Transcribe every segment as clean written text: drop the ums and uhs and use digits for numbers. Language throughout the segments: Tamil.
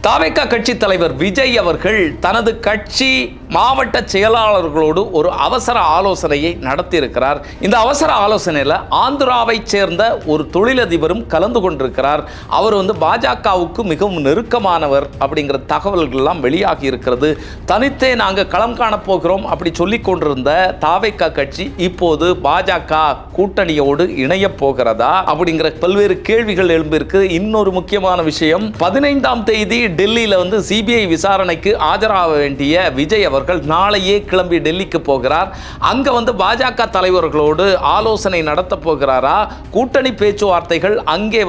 தாவேகா கட்சி தலைவர் விஜய் அவர்கள் தனது கட்சி மாவட்ட செயலாளர்களோடு ஒரு அவசர ஆலோசனையை நடத்தியிருக்கிறார். இந்த அவசர ஆலோசனையில் ஆந்திராவை சேர்ந்த ஒரு தொழிலதிபரும் கலந்து கொண்டிருக்கிறார். அவர் பாஜகவுக்கு மிகவும் நெருக்கமானவர் அப்படிங்கிற தகவல்கள்லாம் வெளியாகி இருக்கிறது. தனித்தே நாங்கள் களம் காணப் போகிறோம் அப்படி சொல்லி கொண்டிருந்த தாவேகா கட்சி இப்போது பாஜக கூட்டணியோடு இணைய போகிறதா அப்படிங்கிற பல்வேறு கேள்விகள் எழும்பியிருக்கு. இன்னொரு முக்கியமான விஷயம், 15ஆம் தேதி டெல்லியில் சிபிஐ விசாரணைக்கு ஆஜராக வேண்டிய விஜய் அவர்கள் நாளையே கிளம்பி டெல்லிக்கு போகிறார். அங்க பாஜக தலைவர்களோடு ஆலோசனை நடத்த போகிறாரா, கூட்டணி பேச்சுவார்த்தைகள் அங்கே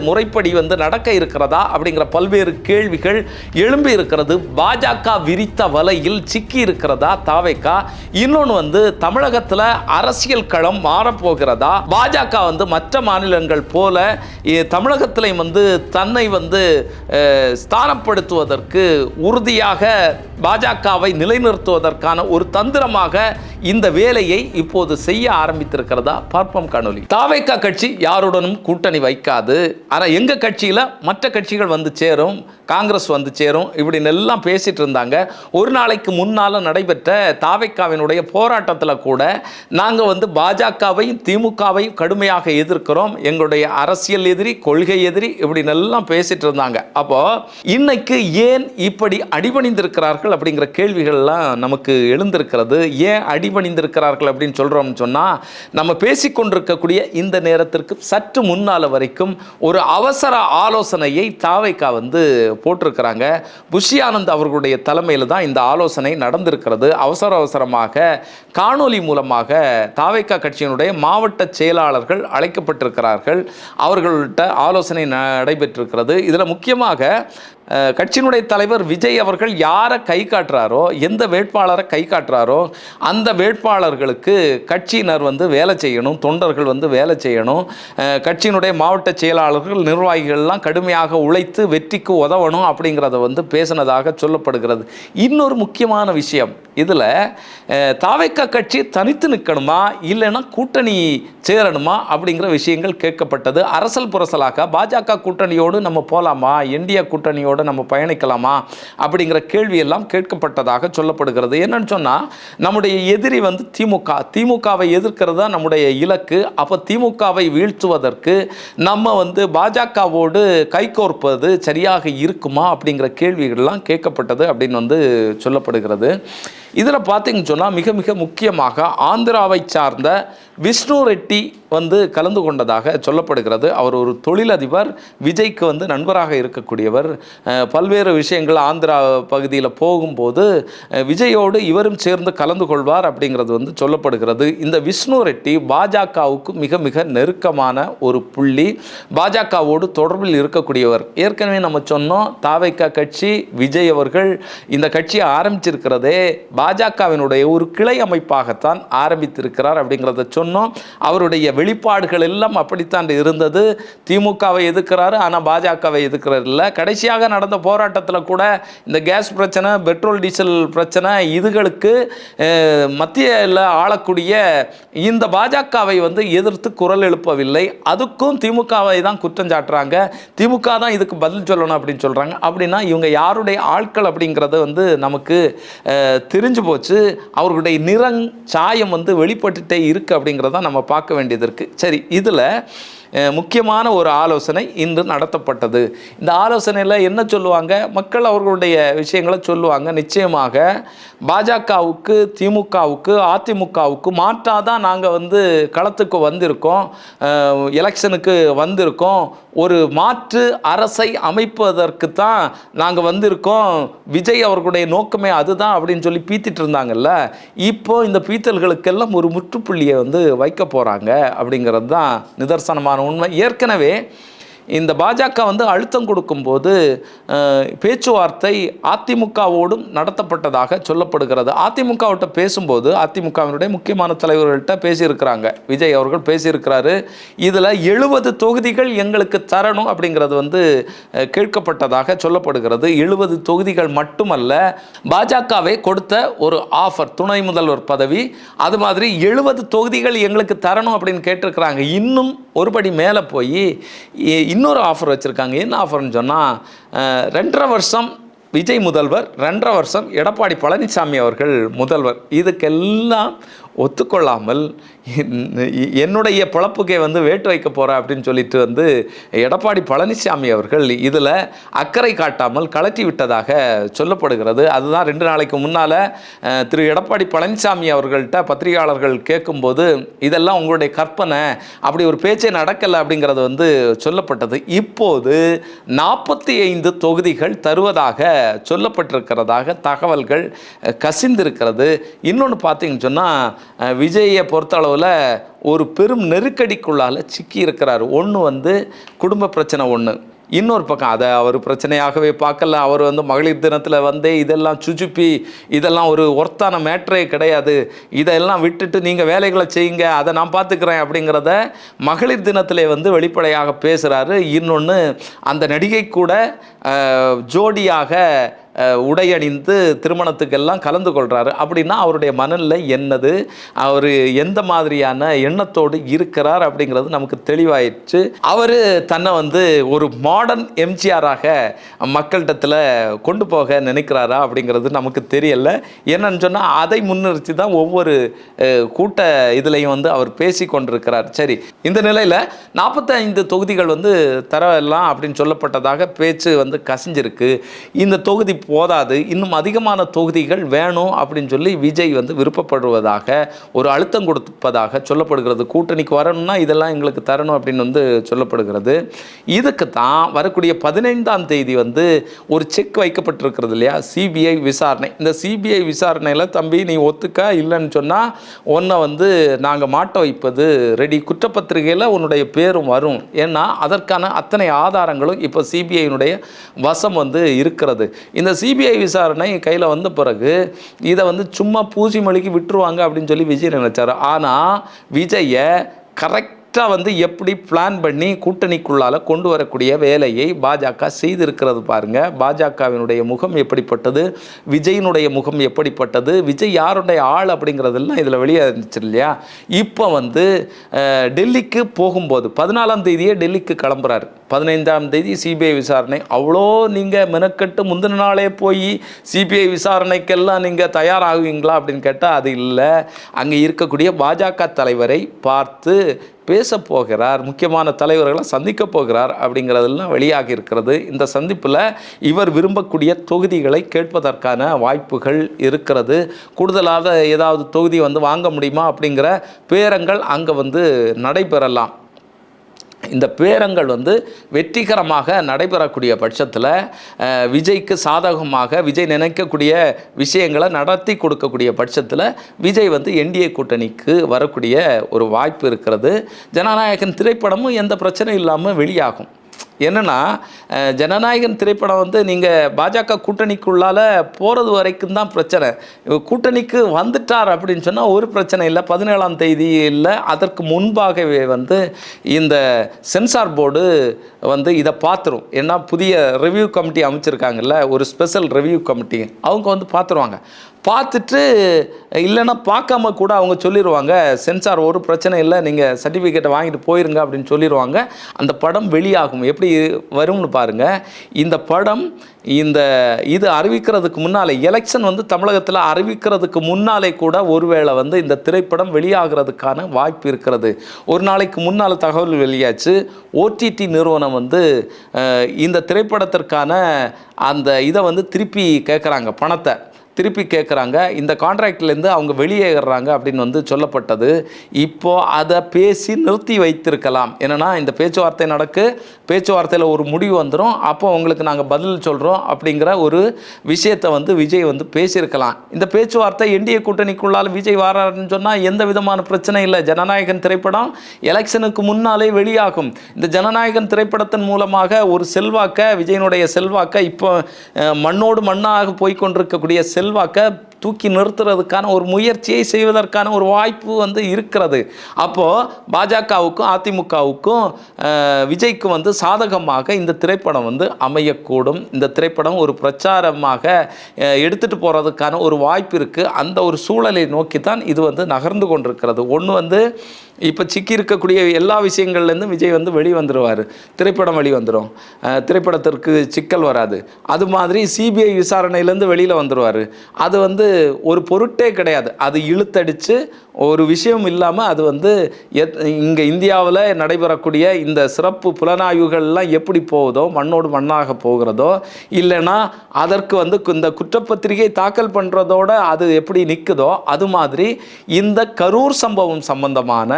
முறைப்படி நடக்க இருக்கிறதா அப்படிங்கிற பல்வேறு கேள்விகள் எழும்பி இருக்கிறது. பாஜக விரித்த வலையில் சிக்கி இருக்கிறதா தாவேகா? இன்னொன்று தமிழகத்தில் அரசியல் களம் மாறப்போகிறதா? பாஜக மற்ற மாநிலங்கள் போல தமிழகத்திலையும் தன்னை ஸ்தானப்படுத்துவதற்கு உறுதியாக பாஜகவை நிலைநிறுத்துவதற்கான ஒரு தந்திரமாக இந்த வேலையை இப்போது செய்ய ஆரம்பித்திருக்கிறதா பார்ப்போம் காணொலி. தாவேகா கட்சி யாருடனும் கூட்டணி வைக்காது, ஆனால் எங்க கட்சியில மற்ற கட்சிகள் சேரும், காங்கிரஸ் சேரும் இப்படின்னு எல்லாம் பேசிட்டு இருந்தாங்க. ஒரு நாளைக்கு முன்னால நடைபெற்ற தாவேகாவினுடைய போராட்டத்தில் கூட நாங்கள் பாஜகவையும் திமுகவையும் கடுமையாக எதிர்க்கிறோம், எங்களுடைய அரசியல் எதிரி, கொள்கை எதிரி இப்படின்னு எல்லாம் பேசிட்டு இருந்தாங்க. அப்போ இன்னைக்கு ஏன் இப்படி அடிபணிந்திருக்கிறார்கள் அப்படிங்கிற கேள்விகள்லாம் நமக்கு எழுந்திருக்கிறது. ஏன் அடிபணிந்திருக்கிறார்கள் அப்படின்னு சொல்றோம்னு சொன்னா, நம்ம பேசிக்கொண்டிருக்கக்கூடிய இந்த நேரத்திற்கு சற்று முன்னால வரைக்கும் ஒரு அவசர ஆலோசனையை தாவேகா போட்டிருக்கிறாங்க. புஷி ஆனந்த் அவர்களுடைய தலைமையில் தான் இந்த ஆலோசனை நடந்திருக்கிறது. அவசரமாக காணொலி மூலமாக தாவேகா கட்சியினுடைய மாவட்ட செயலாளர்கள் அழைக்கப்பட்டிருக்கிறார்கள். அவர்கள்ட்ட ஆலோசனை நடைபெற்றிருக்கிறது. இதில் முக்கியமாக கட்சியினுடைய தலைவர் விஜய் அவர்கள் யாரை கை காட்டுறாரோ, எந்த வேட்பாளரை கை காட்டுறாரோ அந்த வேட்பாளர்களுக்கு கட்சியினர் வேலை செய்யணும், தொண்டர்கள் வேலை செய்யணும், கட்சியினுடைய மாவட்ட செயலாளர்கள் நிர்வாகிகள்லாம் கடுமையாக உழைத்து வெற்றிக்கு உதவணும் அப்படிங்கிறத பேசினதாக சொல்லப்படுகிறது. இன்னொரு முக்கியமான விஷயம், இதில் தாவேகா கட்சி தனித்து நிற்கணுமா இல்லைன்னா கூட்டணி சேரணுமா அப்படிங்கிற விஷயங்கள் கேட்கப்பட்டது. அரசல் புரசலாக பாஜக கூட்டணியோடு நம்ம போகலாமா, என்டிஏ கூட்டணியோடு நம்ம பயணிக்கலாமா அப்படிங்கிற கேள்வியெல்லாம் கேட்கப்பட்டதாக சொல்லப்படுகிறது. என்னன்னு சொன்னால், நம்முடைய எதிரி திமுகவை எதிர்க்கிறது தான் நம்முடைய இலக்கு. அப்போ திமுகவை வீழ்த்துவதற்கு நம்ம பாஜகவோடு கைகோர்ப்பது சரியாக இருக்குமா அப்படிங்கிற கேள்விகள்லாம் கேட்கப்பட்டது அப்படின்னு சொல்லப்படுகிறது. இதில் பார்த்தீங்கன்னு சொன்னால் மிக மிக முக்கியமாக ஆந்திராவை சார்ந்த விஷ்ணு ரெட்டி கலந்து கொண்டதாக சொல்லப்படுகிறது. அவர் ஒரு தொழிலதிபர், விஜய்க்கு நண்பராக இருக்கக்கூடியவர். பல்வேறு விஷயங்கள் ஆந்திரா பகுதியில் போகும்போது விஜயோடு இவரும் சேர்ந்து கலந்து கொள்வார் அப்படிங்கிறது சொல்லப்படுகிறது. இந்த விஷ்ணு ரெட்டி பாஜகவுக்கு மிக மிக நெருக்கமான ஒரு புள்ளி, பாஜகவோடு தொடர்பில் இருக்கக்கூடியவர். ஏற்கனவே நம்ம சொன்னோம், தாவேகா கட்சி விஜய் அவர்கள் இந்த கட்சியை ஆரம்பிச்சிருக்கிறதே பாஜகவினுடைய ஒரு கிளை அமைப்பாகத்தான் ஆரம்பித்திருக்கிறார் அப்படிங்கிறத சொன்னோம். அவருடைய வெளிப்பாடுகள் எல்லாம் அப்படித்தான் இருந்தது. திமுகவை எதிர்க்கிறாரு, ஆனால் பாஜகவை எதிர்க்கிறார் இல்லை. கடைசியாக நடந்த போராட்டத்தில் கூட இந்த கேஸ் பிரச்சனை, பெட்ரோல் டீசல் பிரச்சனை, இதுகளுக்கு மத்தியில் ஆளக்கூடிய இந்த பாஜகவை எதிர்த்து குரல் எழுப்பவில்லை. அதுக்கும் திமுகவை தான் குற்றம் சாட்டுறாங்க. திமுக தான் இதுக்கு பதில் சொல்லணும் அப்படின்னு சொல்கிறாங்க. அப்படின்னா இவங்க யாருடைய ஆட்கள் அப்படிங்கிறது நமக்கு தெரிஞ்சு போச்சு. அவர்களுடைய நிறம் சாயம் வெளிப்பட்டுட்டே இருக்கு அப்படிங்கிறத நம்ம பார்க்க வேண்டியது இருக்கு. சரி, இதில் முக்கியமான ஒரு ஆலோசனை இன்று நடத்தப்பட்டது. இந்த ஆலோசனையில் என்ன சொல்லுவாங்க, மக்கள் அவர்களுடைய விஷயங்களை சொல்லுவாங்க. நிச்சயமாக பாஜகவுக்கு, திமுகவுக்கு, அதிமுகவுக்கு மாற்றாக தான் நாங்கள் களத்துக்கு வந்திருக்கோம், எலெக்ஷனுக்கு வந்திருக்கோம், ஒரு மாற்று அரசை அமைப்பதற்கு தான் நாங்கள் வந்திருக்கோம், விஜய் அவர்களுடைய நோக்கமே அதுதான் அப்படின்னு சொல்லி பீத்திட்டு இருந்தாங்கல்ல. இப்போ இந்த பீத்தல்களுக்கெல்லாம் ஒரு முற்றுப்புள்ளியை வைக்க போகிறாங்க அப்படிங்கிறது தான் நிதர்சனமான உண்மை. ஏற்கனவே இந்த பாஜக அழுத்தம் கொடுக்கும்போது பேச்சுவார்த்தை அதிமுகவோடும் நடத்தப்பட்டதாக சொல்லப்படுகிறது. அதிமுகவிட்ட பேசும்போது அதிமுகவினுடைய முக்கியமான தலைவர்கள்ட்ட பேசியிருக்கிறாங்க. விஜய் அவர்கள் பேசியிருக்கிறாரு. இதில் 70 தொகுதிகள் எங்களுக்கு தரணும் அப்படிங்கிறது கேட்கப்பட்டதாக சொல்லப்படுகிறது. 70 தொகுதிகள் மட்டுமல்ல, பாஜகவை கொடுத்த ஒரு ஆஃபர், துணை முதல்வர் பதவி, அது மாதிரி 70 தொகுதிகள் எங்களுக்கு தரணும் அப்படின்னு கேட்டிருக்கிறாங்க. இன்னும் ஒருபடி மேலே போய் இன்னொரு ஆஃபர் வச்சுருக்காங்க. என்ன ஆஃபர்னு சொன்னால் 2.5 வருஷம் விஜய் முதல்வர், 2.5 வருஷம் எடப்பாடி பழனிசாமி அவர்கள் முதல்வர். இதுக்கெல்லாம் ஒத்துக்கொள்ளாமல் என்னுடைய பிழப்புக்கே வந்து வேட்டு வைக்க போகிறேன் அப்படின்னு சொல்லிட்டு வந்து எடப்பாடி பழனிசாமி அவர்கள் இதில் அக்கறை காட்டாமல் கலட்டி விட்டதாக சொல்லப்படுகிறது. அதுதான் 2 நாளைக்கு முன்னால் திரு எடப்பாடி பழனிசாமி அவர்கள்ட்ட பத்திரிகையாளர்கள் கேட்கும்போது இதெல்லாம் உங்களுடைய கற்பனை, அப்படி ஒரு பேச்சே நடக்கலை அப்படிங்கிறது வந்து சொல்லப்பட்டது. இப்போது 45 தொகுதிகள் தருவதாக சொல்லப்பட்டிருக்கிறதாக தகவல்கள் கசிந்திருக்கிறது. இன்னொன்று பார்த்தீங்கன்னு சொன்னால் விஜயை பொறுத்தளவில் ஒரு பெரும் நெருக்கடிக்குள்ளால் சிக்கி இருக்கிறார். ஒன்று வந்து குடும்ப பிரச்சனை, ஒன்று இன்னொரு பக்கம் அதை அவர் பிரச்சனையாகவே பார்க்கல. அவர் வந்து மகளிர் தினத்தில் வந்தே இதெல்லாம் சுஜுப்பி, இதெல்லாம் ஒரு ஒர்த்தான மேட்ரே கிடையாது, இதெல்லாம் விட்டுட்டு நீங்கள் வேலைகளை செய்யுங்க, அதை நான் பார்த்துக்கிறேன் அப்படிங்கிறத மகளிர் தினத்திலே வந்து வெளிப்படையாக பேசுகிறாரு. இன்னொன்று அந்த நடிகை கூட ஜோடியாக உடையணிந்து திருமணத்துக்கெல்லாம் கலந்து கொள்கிறாரு. அப்படின்னா அவருடைய மனநிலை என்னது, அவர் எந்த மாதிரியான எண்ணத்தோடு இருக்கிறார் அப்படிங்கிறது நமக்கு தெளிவாயிடுச்சு. அவர் தன்னை வந்து ஒரு மாடர்ன் எம்ஜிஆராக மக்களிடத்தில் கொண்டு போக நினைக்கிறாரா அப்படிங்கிறது நமக்கு தெரியல. என்னன்னு சொன்னால் அதை முன்னிறுத்தி தான் ஒவ்வொரு கூட்ட இதுலையும் வந்து அவர் பேசி கொண்டிருக்கிறார். சரி, இந்த நிலையில் 45 தொகுதிகள் வந்து தரலாம் அப்படின்னு சொல்லப்பட்டதாக பேச்சு வந்து கசிஞ்சிருக்கு. இந்த தொகுதி போதாது, இன்னும் அதிகமான தொகுதிகள் வேணும் அப்படின்னு சொல்லி விஜய் வந்து விருப்பப்படுவதாக ஒரு அழுத்தம் கொடுப்பதாக சொல்லப்படுகிறது. கூட்டணிக்கு வரணும்னா இதெல்லாம் எங்களுக்கு தரணும் அப்படின்னு வந்து சொல்லப்படுகிறது. இதுக்கு தான் வரக்கூடிய 15ஆம் தேதி வந்து ஒரு செக் வைக்கப்பட்டிருக்கிறது இல்லையா, சிபிஐ விசாரணை. இந்த சிபிஐ விசாரணையில் தம்பி நீ ஒத்துக்க இல்லைன்னு சொன்னால் உன்னை வந்து நாங்கள் மாட்ட வைப்பது ரெடி, குற்றப்பத்திரிகையில் உன்னுடைய பேரும் வரும். ஏன்னா அதற்கான அத்தனை ஆதாரங்களும் இப்போ சிபிஐனுடைய வசம் வந்து இருக்கிறது. இந்த சிபிஐ விசாரணை கையில் வந்த பிறகு இதை வந்து சும்மா பூசி மொழிக்கு விட்டுருவாங்க அப்படின்னு சொல்லி விஜய் நினைச்சார். ஆனால் விஜயை கரெக்டாக வந்து எப்படி பிளான் பண்ணி கூட்டணிக்குள்ளால் கொண்டு வரக்கூடிய வேலையை பாஜக செய்திருக்கிறது பாருங்க. பாஜகவினுடைய முகம் எப்படிப்பட்டது, விஜயினுடைய முகம் எப்படிப்பட்டது, விஜய் யாருடைய ஆள் அப்படிங்கிறதெல்லாம் இதில் வெளியாச்சு இல்லையா. இப்போ வந்து டெல்லிக்கு போகும்போது 14ஆம் தேதியே டெல்லிக்கு கிளம்புறாரு. 15ஆம் தேதி சிபிஐ விசாரணை. அவ்வளோ நீங்கள் மெனக்கட்டு முந்தின நாளே போய் சிபிஐ விசாரணைக்கெல்லாம் நீங்கள் தயாராகுவீங்களா அப்படின்னு கேட்டால் அது இல்லை. அங்கே இருக்கக்கூடிய பாஜக தலைவரை பார்த்து பேச போகிறார், முக்கியமான தலைவர்களை சந்திக்க போகிறார் அப்படிங்கிறதெல்லாம் வெளியாகி இருக்கிறது. இந்த சந்திப்பில் இவர் விரும்பக்கூடிய தொகுதிகளை கேட்பதற்கான வாய்ப்புகள் இருக்கிறது. கூடுதலாக ஏதாவது தொகுதி வந்து வாங்க முடியுமா அப்படிங்கிற பேரங்கள் அங்கே வந்து நடைபெறலாம். இந்த பேரங்கள் வந்து வெற்றிகரமாக நடைபெறக்கூடிய பட்சத்தில் விஜய்க்கு சாதகமாக விஜய் நினைக்கக்கூடிய விஷயங்களை நடத்தி கொடுக்கக்கூடிய பட்சத்தில் விஜய் வந்து என்டிஏ கூட்டணிக்கு வரக்கூடிய ஒரு வாய்ப்பு இருக்கிறது. ஜனநாயகன் திரைப்படமும் எந்த பிரச்சனையும் இல்லாமல் வெளியாகும். என்னென்னா ஜனநாயகன் திரைப்படம் வந்து நீங்கள் பாஜக கூட்டணிக்குள்ளால் போகிறது வரைக்கும் தான் பிரச்சனை. கூட்டணிக்கு வந்துட்டார் அப்படின்னு சொன்னால் ஒரு பிரச்சனை இல்லை. 17ஆம் தேதி இல்லை, அதற்கு முன்பாகவே வந்து இந்த சென்சார் போர்டு வந்து இதை பார்த்துரும். ஏன்னா புதிய ரிவ்யூ கமிட்டி அமைச்சிருக்காங்கல்ல, ஒரு ஸ்பெஷல் ரிவ்யூ கமிட்டி, அவங்க வந்து பார்த்துருவாங்க. பார்த்துட்டு இல்லைன்னா பார்க்காம கூட அவங்க சொல்லிடுவாங்க சென்சார் ஒரு பிரச்சனை இல்லை, நீங்கள் சர்டிஃபிகேட்டை வாங்கிட்டு போயிருங்க அப்படின்னு சொல்லிடுவாங்க. அந்த படம் வெளியாகும். எப்படி வரும்னு பாருங்கள். இந்த படம் இது அறிவிக்கிறதுக்கு முன்னாலே, எலெக்ஷன் வந்து தமிழகத்தில் அறிவிக்கிறதுக்கு முன்னாலே கூட ஒருவேளை வந்து இந்த திரைப்படம் வெளியாகிறதுக்கான வாய்ப்பு இருக்கிறது. ஒரு நாளைக்கு முன்னால் தகவல் வெளியாச்சு. ஓடிடி நிறுவனம் வந்து இந்த திரைப்படத்திற்கான அந்த இதை வந்து திருப்பி கேட்குறாங்க, பணத்தை திருப்பி கேட்குறாங்க. இந்த கான்ட்ராக்ட்லேருந்து அவங்க வெளியேறாங்க அப்படின்னு வந்து சொல்லப்பட்டது. இப்போது அதை பேசி நிறுத்தி வைத்திருக்கலாம். என்னென்னா இந்த பேச்சுவார்த்தை நடக்கு, பேச்சுவார்த்தையில் ஒரு முடிவு வந்துடும், அப்போ உங்களுக்கு நாங்கள் பதில் சொல்கிறோம் அப்படிங்கிற ஒரு விஷயத்தை வந்து விஜய் வந்து பேசியிருக்கலாம். இந்த பேச்சுவார்த்தை என்டிஏ கூட்டணிக்குள்ளால் விஜய் வராருன்னு சொன்னால் எந்த விதமான பிரச்சனை இல்லை. ஜனநாயகன் திரைப்படம் எலெக்ஷனுக்கு முன்னாலே வெளியாகும். இந்த ஜனநாயகன் திரைப்படத்தின் மூலமாக ஒரு செல்வாக்க, விஜயனுடைய செல்வாக்க, இப்போ மண்ணோடு மண்ணாக போய்கொண்டிருக்கக்கூடிய செல்வாக்க தூக்கி நிறுத்துறதுக்கான ஒரு முயற்சியை செய்வதற்கான ஒரு வாய்ப்பு வந்து இருக்கிறது. அப்போது பாஜகவுக்கும் அதிமுகவுக்கும் விஜய்க்கும் வந்து சாதகமாக இந்த திரைப்படம் வந்து அமையக்கூடும். இந்த திரைப்படம் ஒரு பிரச்சாரமாக எடுத்துகிட்டு போகிறதுக்கான ஒரு வாய்ப்பு இருக்குது. அந்த ஒரு சூழலை நோக்கி தான் இது வந்து நகர்ந்து கொண்டிருக்கிறது. ஒன்று வந்து இப்போ சிக்கி இருக்கக்கூடிய எல்லா விஷயங்கள்லேருந்து விஜய் வந்து வெளியே வந்துடுவார், திரைப்படம் வெளி வந்துடும், திரைப்படத்திற்கு சிக்கல் வராது. அது மாதிரி சிபிஐ விசாரணையிலேருந்து வெளியில் வந்துடுவார். அது வந்து ஒரு பொருட்டே கிடையாது. அது இழுத்தடித்து ஒரு விஷயம் இல்லாமல் அது வந்து இங்கே இந்தியாவில் நடைபெறக்கூடிய இந்த சிறப்பு புலனாய்வுகள்லாம் எப்படி போகுதோ, மண்ணோடு மண்ணாக போகிறதோ, இல்லைன்னா அதற்கு வந்து இந்த குற்றப்பத்திரிகை தாக்கல் பண்ணுறதோட அது எப்படி நிற்குதோ, அது மாதிரி இந்த கரூர் சம்பவம் சம்பந்தமான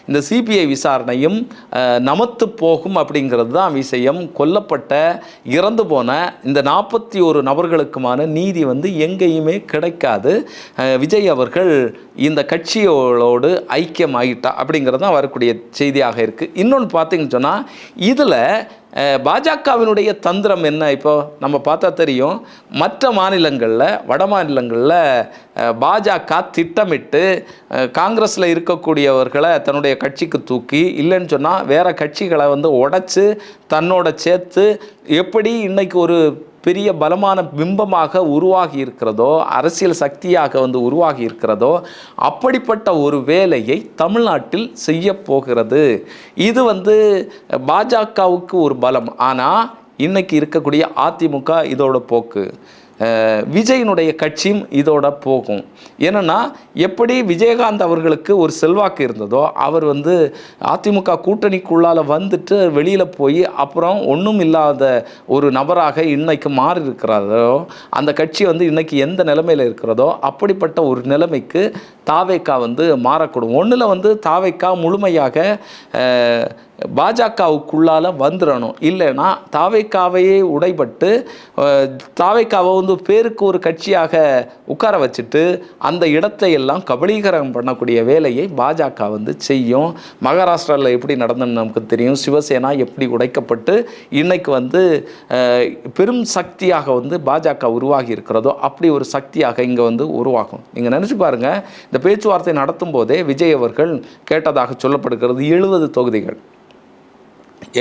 இந்த சிபிஐ விசாரணையும் நமத்து போகும் அப்படிங்கிறது தான் விஷயம். கொல்லப்பட்ட இறந்து போன இந்த 41 நபர்களுக்குமான நீதி வந்து எங்கேயுமே கிடைக்காது. விஜய் அவர்கள் இந்த கட்சியோடு ஐக்கியமாகிட்டா அப்படிங்கிறது தான் வரக்கூடிய செய்தியாக இருக்குது. இன்னொன்று பார்த்தீங்கன்னு சொன்னால் இதில் பாஜகவினுடைய தந்திரம் என்ன? இப்போ நம்ம பார்த்தா தெரியும், மற்ற மாநிலங்களில், வட மாநிலங்களில் பாஜக திட்டமிட்டு காங்கிரஸில் இருக்கக்கூடியவர்களை தன்னுடைய கட்சிக்கு தூக்கி, இல்லைன்னு சொன்னால் வேறு கட்சிகளை வந்து உடைச்சு தன்னோட சேர்த்து எப்படி இன்னைக்கு ஒரு பெரிய பலமான பிம்பமாக உருவாகி இருக்கிறதோ, அரசியல் சக்தியாக வந்து உருவாகி இருக்கிறதோ, அப்படிப்பட்ட ஒரு வேலையை தமிழ்நாட்டில் செய்ய போகிறது. இது வந்து பாஜகவுக்கு ஒரு பலம். ஆனால் இன்னைக்கு இருக்கக்கூடிய அதிமுக இதோட போக்கு, விஜயினுடைய கட்சியும் இதோட போகும். ஏன்னா எப்படி விஜயகாந்த் அவர்களுக்கு ஒரு செல்வாக்கு இருந்ததோ, அவர் வந்து அதிமுக கூட்டணிக்குள்ளால் வந்துட்டு வெளியில் போய் அப்புறம் ஒன்றும் இல்லாத ஒரு நபராக இன்னைக்கு மாறி இருக்கிறாரோ, அந்த கட்சி வந்து இன்னைக்கு எந்த நிலைமையில் இருக்கிறதோ அப்படிப்பட்ட ஒரு நிலைமைக்கு தாவேக்கா வந்து மாறக்கூடும். ஒன்றில் வந்து தாவேக்கா முழுமையாக பாஜகவுக்குள்ளால் வந்துடணும், இல்லைன்னா தாவேக்காவையே உடைபட்டு தாவேக்காவை வந்து பேருக்கு ஒரு கட்சியாக உட்கார வச்சுட்டு அந்த இடத்தை எல்லாம் கபலீகரம் பண்ணக்கூடிய வேலையை பாஜக வந்து செய்யும். மகாராஷ்டிராவில் எப்படி நடந்ததுன்னு நமக்கு தெரியும். சிவசேனா எப்படி உடைக்கப்பட்டு இன்னைக்கு வந்து பெரும் சக்தியாக வந்து பாஜக உருவாகி இருக்கிறதோ அப்படி ஒரு சக்தியாக இங்கே வந்து உருவாகும். நீங்கள் நினச்சி பாருங்கள், இந்த பேச்சுவார்த்தை நடத்தும் போதே விஜய் அவர்கள் கேட்டதாக சொல்லப்படுகிறது 70 தொகுதிகள்.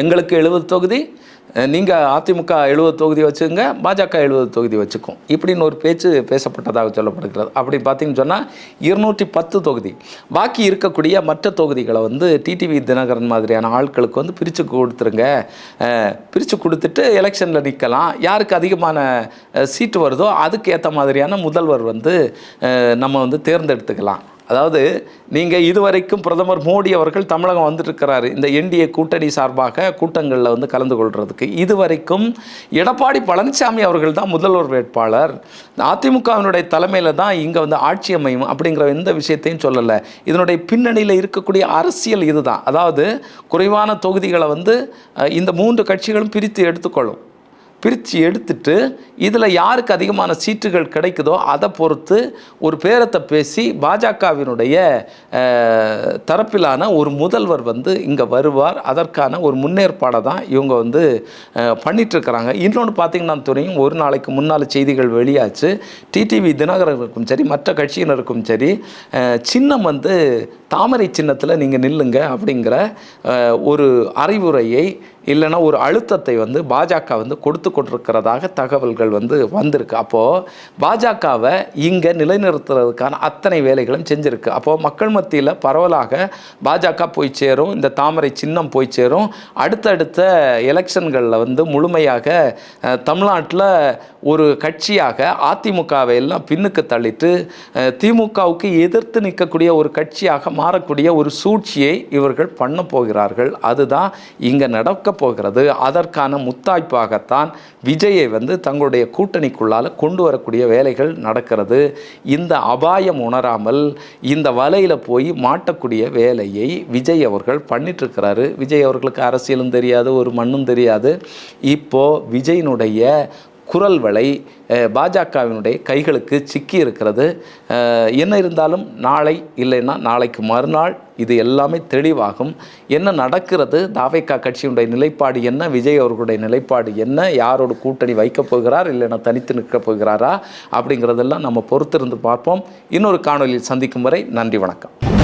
எங்களுக்கு 70 தொகுதி, நீங்கள் அதிமுக 70 தொகுதி வச்சுங்க, பாஜக 70 தொகுதி வச்சுக்கும், இப்படின்னு ஒரு பேச்சு பேசப்பட்டதாக சொல்லப்படுகிறது. அப்படி பார்த்தீங்கன்னு சொன்னால் 210 தொகுதி. பாக்கி இருக்கக்கூடிய மற்ற தொகுதிகளை வந்து டிடிவி தினகரன் மாதிரியான ஆட்களுக்கு வந்து பிரித்து கொடுத்துருங்க, பிரித்து கொடுத்துட்டு எலெக்ஷனில் நிற்கலாம். யாருக்கு அதிகமான சீட்டு வருதோ அதுக்கு ஏற்ற மாதிரியான முதல்வர் வந்து நம்ம வந்து தேர்ந்தெடுத்துக்கலாம். அதாவது நீங்கள் இதுவரைக்கும் பிரதமர் மோடி அவர்கள் தமிழகம் வந்துட்டுருக்கிறாரு இந்த என்டிஏ கூட்டணி சார்பாக கூட்டங்களில் வந்து கலந்து கொள்கிறதுக்கு. இதுவரைக்கும் எடப்பாடி பழனிசாமி அவர்கள் தான் முதல்வர் வேட்பாளர். அதிமுகவினுடைய தலைமையில் தான் இங்கே வந்து ஆட்சி அமையும் அப்படிங்கிற எந்த விஷயத்தையும் சொல்லலை. இதனுடைய பின்னணியில் இருக்கக்கூடிய அரசியல் இதுதான். அதாவது குறைவான தொகுதிகளை வந்து இந்த 3 கட்சிகளும் பிரித்து எடுத்துக்கொள்ளும். பிரித்து எடுத்துட்டு இதில் யாருக்கு அதிகமான சீட்டுகள் கிடைக்குதோ அதை பொறுத்து ஒரு பேரத்தை பேசி பாஜகவினுடைய தரப்பிலான ஒரு முதல்வர் வந்து இங்கே வருவார். அதற்கான ஒரு முன்னேற்பாடை தான் இவங்க வந்து பண்ணிகிட்ருக்கிறாங்க. இன்னொன்று பார்த்திங்கன்னா தெரியும், ஒரு நாளைக்கு முன்னால் செய்திகள் வெளியாச்சு. டிடிவி தினகரனுக்கும் சரி மற்ற கட்சியினருக்கும் சரி சின்னம் வந்து தாமரை சின்னத்தில் நீங்கள் நில்லுங்க அப்படிங்கிற ஒரு அறிவுரையை இல்லைன்னா ஒரு அழுத்தத்தை வந்து பாஜக வந்து கொடுத்து கொண்டிருக்கிறதாக தகவல்கள் வந்து வந்திருக்கு. அப்போது பாஜகவை இங்கே நிலைநிறுத்துறதுக்கான அத்தனை வேலைகளும் செஞ்சுருக்கு. அப்போது மக்கள் மத்தியில் பரவலாக பாஜக போய் சேரும், இந்த தாமரை சின்னம் போய் சேரும். அடுத்தடுத்த எலெக்ஷன்களில் வந்து முழுமையாக தமிழ்நாட்டில் ஒரு கட்சியாக அதிமுகவை எல்லாம் பின்னுக்கு தள்ளிட்டு திமுகவுக்கு எதிர்த்து நிற்கக்கூடிய ஒரு கட்சியாக மாறக்கூடிய ஒரு சூழ்ச்சியை இவர்கள் பண்ண போகிறார்கள். அதுதான் இங்கே நடக்க போகிறது. அதற்கான முத்தாய்ப்பாகத்தான் விஜயை வந்து தங்களுடைய கூட்டணிக்குள்ளால் கொண்டு வரக்கூடிய வேலைகள் நடக்கிறது. இந்த அபாயம் உணராமல் இந்த வலையில் போய் மாட்டக்கூடிய வேலையை விஜய் அவர்கள் பண்ணிட்டுருக்கிறாரு. விஜய் அவர்களுக்கு அரசியலும் தெரியாது, ஒரு மண்ணும் தெரியாது. இப்போது விஜயினுடைய குரல் வலை பாஜகவினுடைய கைகளுக்கு சிக்கி இருக்கிறது. என்ன இருந்தாலும் நாளை இல்லைன்னா நாளைக்கு மறுநாள் இது எல்லாமே தெளிவாகும். என்ன நடக்கிறது, தாவேகா கட்சியினுடைய நிலைப்பாடு என்ன, விஜய் அவர்களுடைய நிலைப்பாடு என்ன, யாரோட கூட்டணி வைக்கப் போகிறார் இல்லைன்னா தனித்து நிற்கப் போகிறாரா அப்படிங்கிறதெல்லாம் நம்ம பொறுத்திருந்து பார்ப்போம். இன்னொரு காணொலியில் சந்திக்கும் வரை நன்றி, வணக்கம்.